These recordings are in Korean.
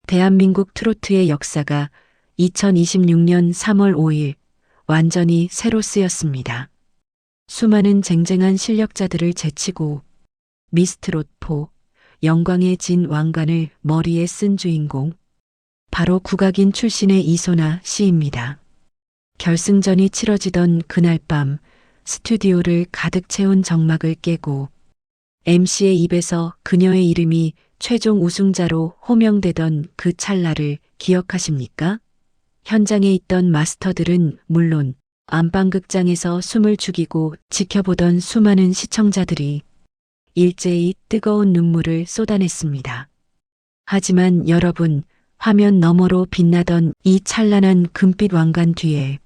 대한민국 트로트의 역사가 2026년 3월 5일 완전히 새로 쓰였습니다. 수많은 쟁쟁한 실력자들을 제치고 미스트롯4 영광의 진 왕관을 머리에 쓴 주인공, 바로 국악인 출신의 이소나 씨입니다. 결승전이 치러지던 그날 밤 스튜디오를 가득 채운 정막을 깨고 MC의 입에서 그녀의 이름이 최종 우승자로 호명되던 그 찰나를 기억하십니까? 현장에 있던 마스터들은 물론 안방극장에서 숨을 죽이고 지켜보던 수많은 시청자들이 일제히 뜨거운 눈물을 쏟아냈습니다. 하지만 여러분, 화면 너머로 빛나던 이 찬란한 금빛 왕관 뒤에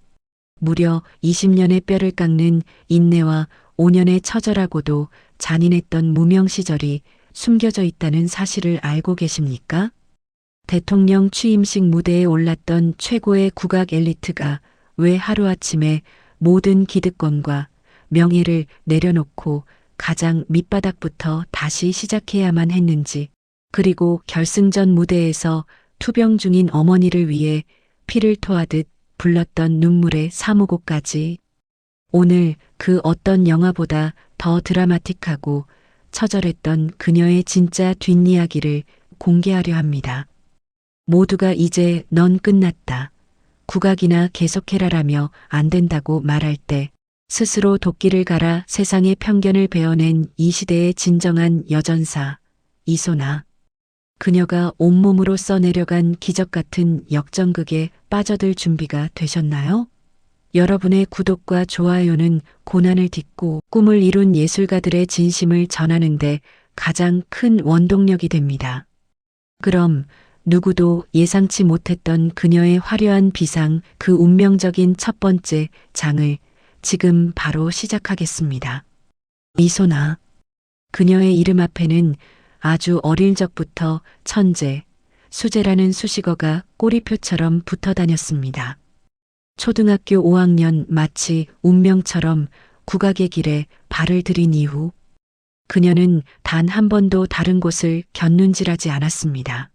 무려 20년의 뼈를 깎는 인내와 5년의 처절하고도 잔인했던 무명 시절이 숨겨져 있다는 사실을 알고 계십니까? 대통령 취임식 무대에 올랐던 최고의 국악 엘리트가 왜 하루아침에 모든 기득권과 명예를 내려놓고 가장 밑바닥부터 다시 시작해야만 했는지, 그리고 결승전 무대에서 투병 중인 어머니를 위해 피를 토하듯 불렀던 눈물의 사무곡까지, 오늘 그 어떤 영화보다 더 드라마틱하고 처절했던 그녀의 진짜 뒷이야기를 공개하려 합니다. 모두가 이제 넌 끝났다, 국악이나 계속해라라며 안 된다고 말할 때 스스로 도끼를 갈아 세상의 편견을 베어낸 이 시대의 진정한 여전사, 이소나. 그녀가 온몸으로 써내려간 기적 같은 역전극에 빠져들 준비가 되셨나요? 여러분의 구독과 좋아요는 고난을 딛고 꿈을 이룬 예술가들의 진심을 전하는데 가장 큰 원동력이 됩니다. 그럼 누구도 예상치 못했던 그녀의 화려한 비상, 그 운명적인 첫 번째 장을 지금 바로 시작하겠습니다. 이소나. 그녀의 이름 앞에는 아주 어릴 적부터 천재, 수재라는 수식어가 꼬리표처럼 붙어 다녔습니다. 초등학교 5학년 마치 운명처럼 국악의 길에 발을 들인 이후 그녀는 단 한 번도 다른 곳을 곁눈질하지 않았습니다.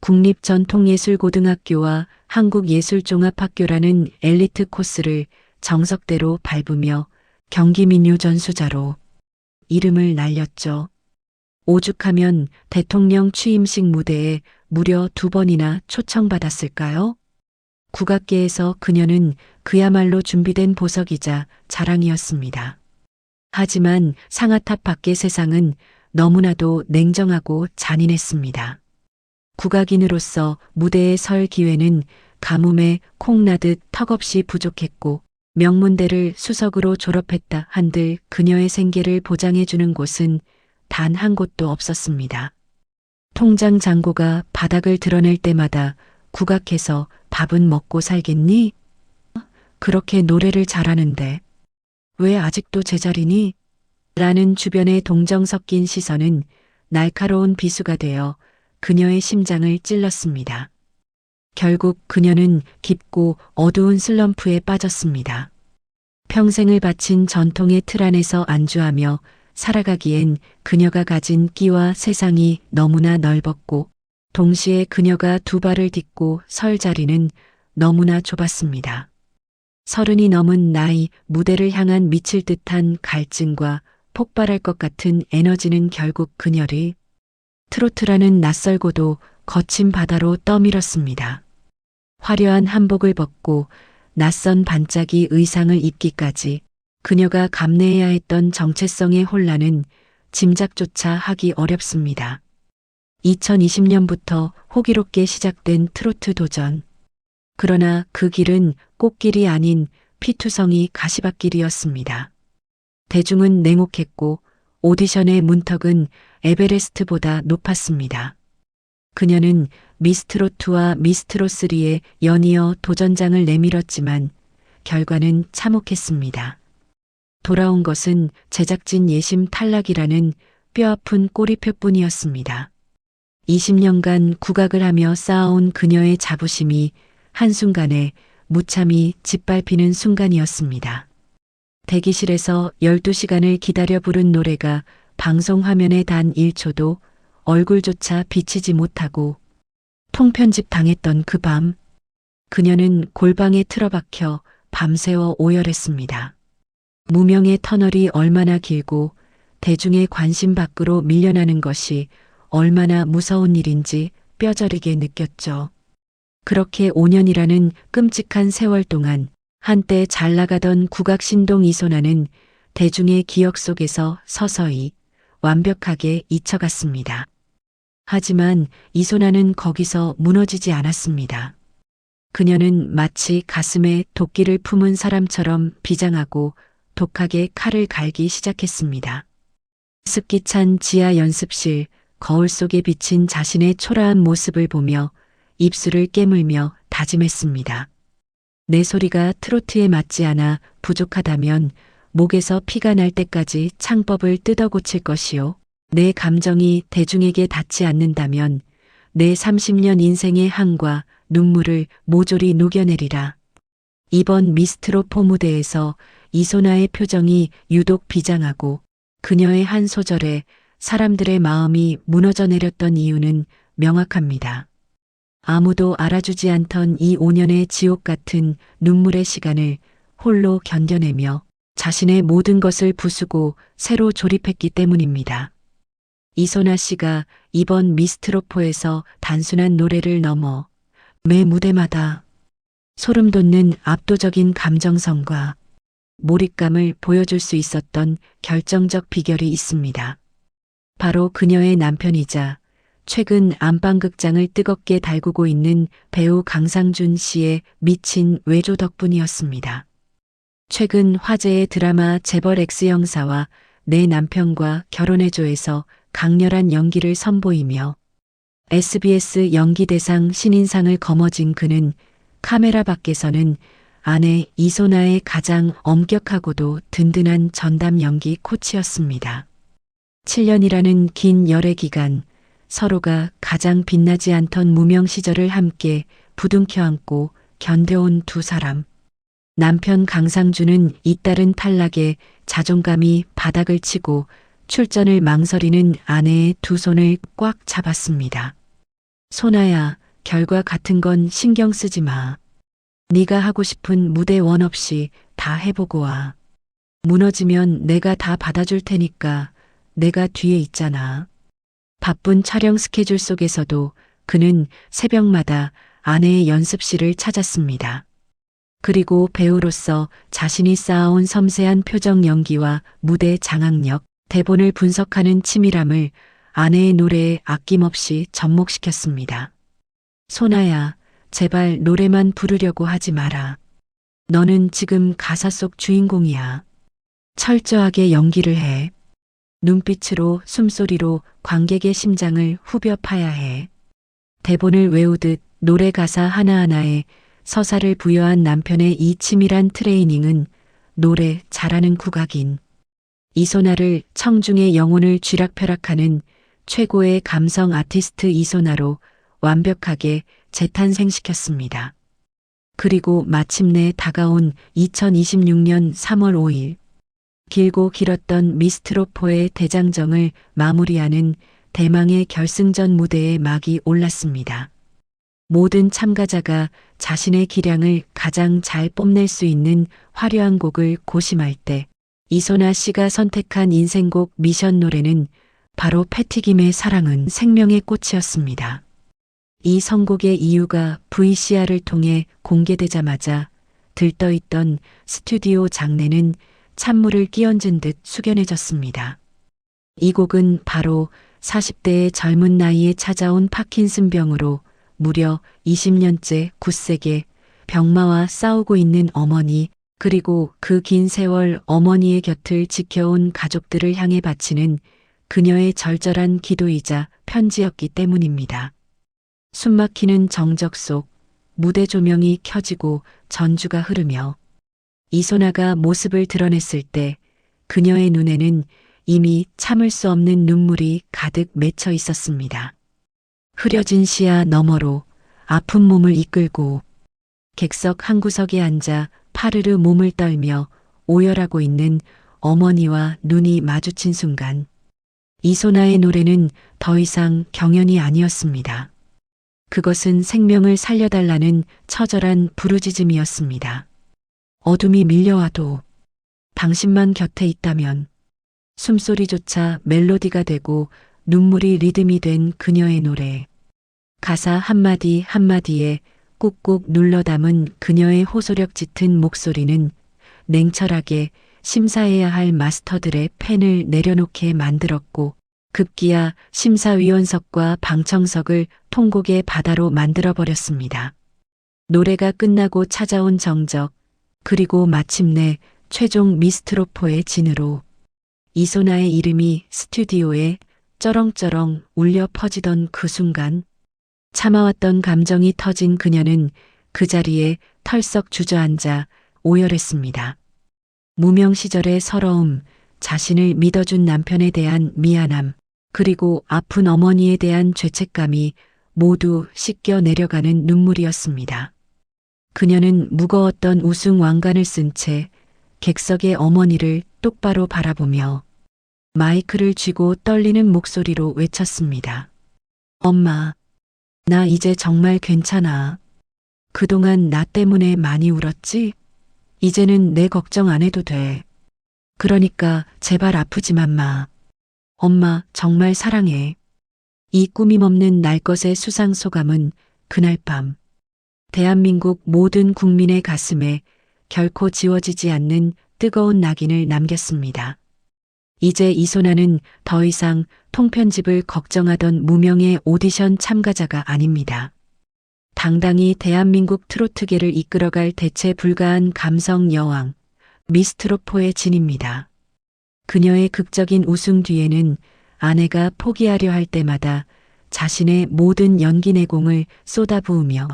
국립전통예술고등학교와 한국예술종합학교라는 엘리트 코스를 정석대로 밟으며 경기민요 전수자로 이름을 날렸죠. 오죽하면 대통령 취임식 무대에 무려 2번이나 초청받았을까요? 국악계에서 그녀는 그야말로 준비된 보석이자 자랑이었습니다. 하지만 상아탑 밖의 세상은 너무나도 냉정하고 잔인했습니다. 국악인으로서 무대에 설 기회는 가뭄에 콩나듯 턱없이 부족했고, 명문대를 수석으로 졸업했다 한들 그녀의 생계를 보장해주는 곳은 단 한 곳도 없었습니다. 통장 잔고가 바닥을 드러낼 때마다 국악해서 밥은 먹고 살겠니? 그렇게 노래를 잘하는데 왜 아직도 제자리니? 라는 주변의 동정 섞인 시선은 날카로운 비수가 되어 그녀의 심장을 찔렀습니다. 결국 그녀는 깊고 어두운 슬럼프에 빠졌습니다. 평생을 바친 전통의 틀 안에서 안주하며 살아가기엔 그녀가 가진 끼와 세상이 너무나 넓었고, 동시에 그녀가 두 발을 딛고 설 자리는 너무나 좁았습니다. 30이 넘은 나이, 무대를 향한 미칠 듯한 갈증과 폭발할 것 같은 에너지는 결국 그녀를 트로트라는 낯설고도 거친 바다로 떠밀었습니다. 화려한 한복을 벗고 낯선 반짝이 의상을 입기까지 그녀가 감내해야 했던 정체성의 혼란은 짐작조차 하기 어렵습니다. 2020년부터 호기롭게 시작된 트로트 도전. 그러나 그 길은 꽃길이 아닌 피투성이 가시밭길이었습니다. 대중은 냉혹했고 오디션의 문턱은 에베레스트보다 높았습니다. 그녀는 미스트롯2와 미스트롯3에 연이어 도전장을 내밀었지만 결과는 참혹했습니다. 돌아온 것은 제작진 예심 탈락이라는 뼈아픈 꼬리표뿐이었습니다. 20년간 국악을 하며 쌓아온 그녀의 자부심이 한순간에 무참히 짓밟히는 순간이었습니다. 대기실에서 12시간을 기다려 부른 노래가 방송 화면에 단 1초도 얼굴조차 비치지 못하고 통편집 당했던 그 밤, 그녀는 골방에 틀어박혀 밤새워 오열했습니다. 무명의 터널이 얼마나 길고 대중의 관심 밖으로 밀려나는 것이 얼마나 무서운 일인지 뼈저리게 느꼈죠. 그렇게 5년이라는 끔찍한 세월 동안 한때 잘 나가던 국악신동 이소나는 대중의 기억 속에서 서서히 완벽하게 잊혀갔습니다. 하지만 이소나는 거기서 무너지지 않았습니다. 그녀는 마치 가슴에 도끼를 품은 사람처럼 비장하고 독하게 칼을 갈기 시작했습니다. 습기 찬 지하 연습실, 거울 속에 비친 자신의 초라한 모습을 보며 입술을 깨물며 다짐했습니다. 내 소리가 트로트에 맞지 않아 부족하다면 목에서 피가 날 때까지 창법을 뜯어 고칠 것이요. 내 감정이 대중에게 닿지 않는다면 내 30년 인생의 항과 눈물을 모조리 녹여내리라. 이번 미스트로포 무대에서 이소나의 표정이 유독 비장하고 그녀의 한 소절에 사람들의 마음이 무너져 내렸던 이유는 명확합니다. 아무도 알아주지 않던 이 5년의 지옥 같은 눈물의 시간을 홀로 견뎌내며 자신의 모든 것을 부수고 새로 조립했기 때문입니다. 이소나 씨가 이번 미스트로포에서 단순한 노래를 넘어 매 무대마다 소름 돋는 압도적인 감정성과 몰입감을 보여줄 수 있었던 결정적 비결이 있습니다. 바로 그녀의 남편이자 최근 안방극장을 뜨겁게 달구고 있는 배우 강상준 씨의 미친 외조 덕분이었습니다. 최근 화제의 드라마 재벌 X 형사와 내 남편과 결혼해줘에서 강렬한 연기를 선보이며 SBS 연기대상 신인상을 거머쥔 그는 카메라 밖에서는 아내 이소나의 가장 엄격하고도 든든한 전담 연기 코치였습니다. 7년이라는 긴 열애 기간, 서로가 가장 빛나지 않던 무명 시절을 함께 부둥켜 안고 견뎌온 두 사람. 남편 강상준은 잇따른 탈락에 자존감이 바닥을 치고 출전을 망설이는 아내의 두 손을 꽉 잡았습니다. 소나야, 결과 같은 건 신경 쓰지 마. 네가 하고 싶은 무대 원 없이 다 해보고 와. 무너지면 내가 다 받아줄 테니까 내가 뒤에 있잖아. 바쁜 촬영 스케줄 속에서도 그는 새벽마다 아내의 연습실을 찾았습니다. 그리고 배우로서 자신이 쌓아온 섬세한 표정 연기와 무대 장악력, 대본을 분석하는 치밀함을 아내의 노래에 아낌없이 접목시켰습니다. 소나야, 제발 노래만 부르려고 하지 마라. 너는 지금 가사 속 주인공이야. 철저하게 연기를 해. 눈빛으로 숨소리로 관객의 심장을 후벼 파야 해. 대본을 외우듯 노래 가사 하나하나에 서사를 부여한 남편의 이 치밀한 트레이닝은 노래 잘하는 국악인 이소나를 청중의 영혼을 쥐락펴락하는 최고의 감성 아티스트 이소나로 완벽하게 재탄생시켰습니다. 그리고 마침내 다가온 2026년 3월 5일, 길고 길었던 미스트로포의 대장정을 마무리하는 대망의 결승전 무대에 막이 올랐습니다. 모든 참가자가 자신의 기량을 가장 잘 뽐낼 수 있는 화려한 곡을 고심할 때 이소나 씨가 선택한 인생곡 미션 노래는 바로 패티김의 사랑은 생명의 꽃이었습니다. 이 선곡의 이유가 VCR을 통해 공개되자마자 들떠있던 스튜디오 장내는 찬물을 끼얹은 듯 숙연해졌습니다. 이 곡은 바로 40대의 젊은 나이에 찾아온 파킨슨병으로 무려 20년째 굳세게 병마와 싸우고 있는 어머니, 그리고 그 긴 세월 어머니의 곁을 지켜온 가족들을 향해 바치는 그녀의 절절한 기도이자 편지였기 때문입니다. 숨막히는 정적 속 무대 조명이 켜지고 전주가 흐르며 이소나가 모습을 드러냈을 때 그녀의 눈에는 이미 참을 수 없는 눈물이 가득 맺혀 있었습니다. 흐려진 시야 너머로 아픈 몸을 이끌고 객석 한 구석에 앉아 파르르 몸을 떨며 오열하고 있는 어머니와 눈이 마주친 순간 이소나의 노래는 더 이상 경연이 아니었습니다. 그것은 생명을 살려달라는 처절한 부르짖음이었습니다. 어둠이 밀려와도 당신만 곁에 있다면 숨소리조차 멜로디가 되고 눈물이 리듬이 된 그녀의 노래. 가사 한마디 한마디에 꾹꾹 눌러 담은 그녀의 호소력 짙은 목소리는 냉철하게 심사해야 할 마스터들의 펜을 내려놓게 만들었고 급기야 심사위원석과 방청석을 통곡의 바다로 만들어버렸습니다. 노래가 끝나고 찾아온 정적, 그리고 마침내 최종 미스트로포의 진으로 이소나의 이름이 스튜디오에 쩌렁쩌렁 울려 퍼지던 그 순간 참아왔던 감정이 터진 그녀는 그 자리에 털썩 주저앉아 오열했습니다. 무명 시절의 서러움, 자신을 믿어준 남편에 대한 미안함, 그리고 아픈 어머니에 대한 죄책감이 모두 씻겨 내려가는 눈물이었습니다. 그녀는 무거웠던 우승 왕관을 쓴 채 객석의 어머니를 똑바로 바라보며 마이크를 쥐고 떨리는 목소리로 외쳤습니다. 엄마, 나 이제 정말 괜찮아. 그동안 나 때문에 많이 울었지? 이제는 내 걱정 안 해도 돼. 그러니까 제발 아프지만 마. 엄마 정말 사랑해. 이 꾸밈없는 날 것의 수상소감은 그날 밤 대한민국 모든 국민의 가슴에 결코 지워지지 않는 뜨거운 낙인을 남겼습니다. 이제 이소나는 더 이상 통편집을 걱정하던 무명의 오디션 참가자가 아닙니다. 당당히 대한민국 트로트계를 이끌어갈 대체 불가한 감성 여왕, 미스트로포의 진입니다. 그녀의 극적인 우승 뒤에는 아내가 포기하려 할 때마다 자신의 모든 연기 내공을 쏟아부으며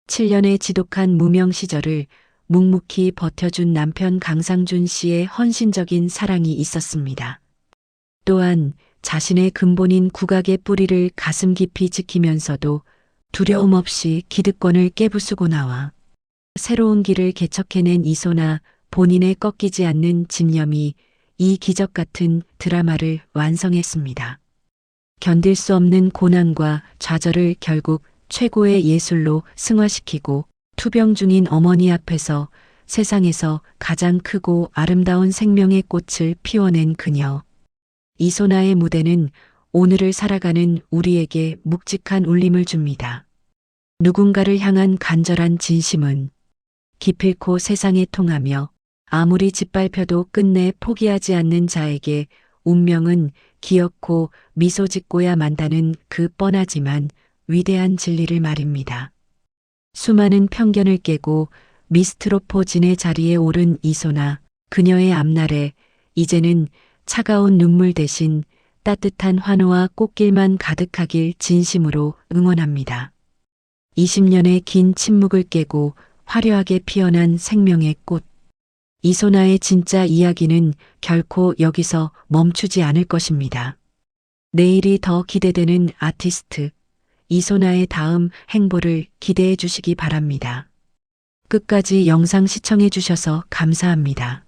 7년의 지독한 무명 시절을 묵묵히 버텨준 남편 강상준 씨의 헌신적인 사랑이 있었습니다. 또한 자신의 근본인 국악의 뿌리를 가슴 깊이 지키면서도 두려움 없이 기득권을 깨부수고 나와 새로운 길을 개척해낸 이소나 본인의 꺾이지 않는 집념이 이 기적 같은 드라마를 완성했습니다. 견딜 수 없는 고난과 좌절을 결국 최고의 예술로 승화시키고 투병 중인 어머니 앞에서 세상에서 가장 크고 아름다운 생명의 꽃을 피워낸 그녀. 이소나의 무대는 오늘을 살아가는 우리에게 묵직한 울림을 줍니다. 누군가를 향한 간절한 진심은 기필코 세상에 통하며 아무리 짓밟혀도 끝내 포기하지 않는 자에게 운명은 기어코 미소 짓고야 만다는 그 뻔하지만 위대한 진리를 말입니다. 수많은 편견을 깨고 미스트로포 진의 자리에 오른 이소나, 그녀의 앞날에 이제는 차가운 눈물 대신 따뜻한 환호와 꽃길만 가득하길 진심으로 응원합니다. 20년의 긴 침묵을 깨고 화려하게 피어난 생명의 꽃. 이소나의 진짜 이야기는 결코 여기서 멈추지 않을 것입니다. 내일이 더 기대되는 아티스트, 이소나의 다음 행보를 기대해 주시기 바랍니다. 끝까지 영상 시청해 주셔서 감사합니다.